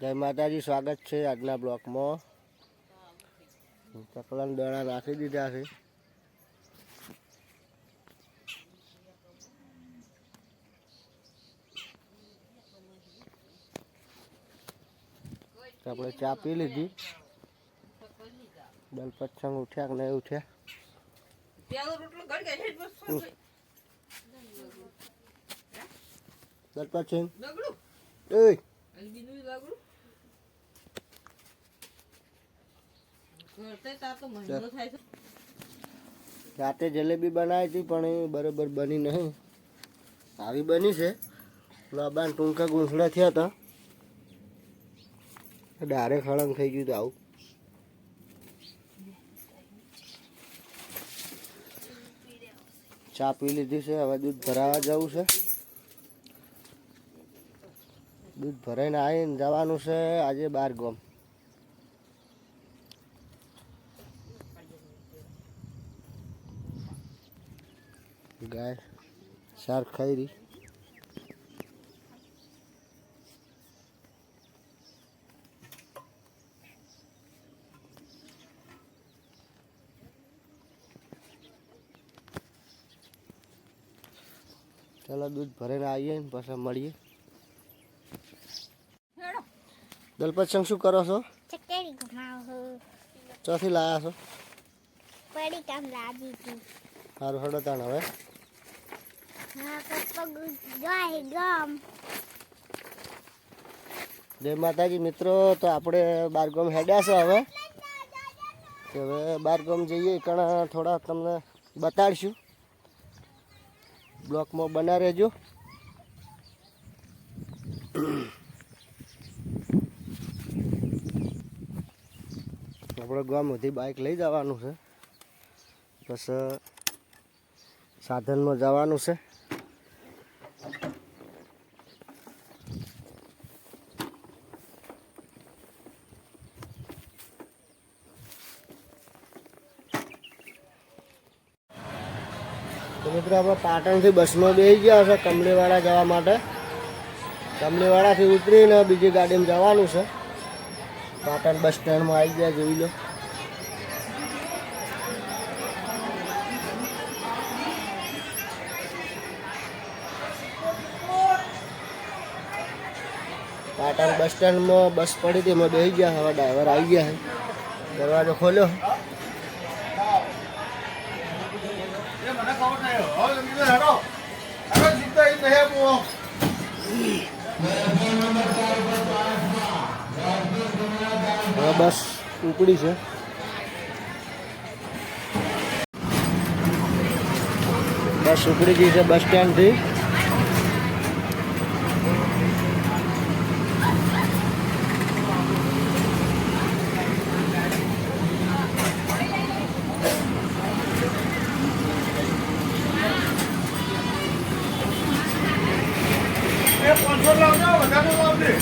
જય માતાજી, સ્વાગત છે આજના બ્લોકમાં। ચકલાના દડા નાખી દીધા છે। આપણે ચા પી લીધી। દલપત સંગ ઉઠ્યા કે નહીં ઉઠ્યા? દલપત સિંહ રાતે જલેબી બનાવી હતી પણ એ બરોબર બની નહીં। આવી બની છે। લાબાન ટૂંકા ગૂંસડા થયા હતા, ડારે ખળંગ થઈ ગયું હતું। આવું ચા પી લીધી છે। હવે દૂધ ભરાવા જવું છે। દૂધ ભરાઈને આવીને જવાનું છે આજે 12 ગામ। ગાય સાર ખાઈ રહી। चलो दूध भरे आइए पाछा मळीए। दलपत संग शू करो छो? चकेरी घुमाओ। चौथी लाया छो? पड़ी काम लादी थी। हारू हडो ताण हवे। हां पप्पा गाय गाम। जय माताजी मित्रों, तो आपणे 12 गाम हेड्या छे। हवे तो हवे 12 गाम जईए कणा थोड़ा तमने बताडशुं। ब्लॉक में बना रहजो। अपने गाम सुधी बाइक लई जवानुं छे, बस साधन में जवानुं छे। तो मित्रों आप पाटण थी बस में बेही गया है कमलीवाड़ा जवा माटे। कमलीवाड़ा थी उतरी ने बीजी गाड़ी में जवानुं छे। पाटण बस स्टेण्ड में आई गया, जोई लो। पाटण बस स्टेण्ड में बस पड़ी थी, मैं बेही गया। हवा ड्राइवर आई गया है, दरवाजो खोलो। बस उपड़ी से बस उपड़ी गई है बस स्टेण्ड थी। Con số lâu nhau, con số lâu đi.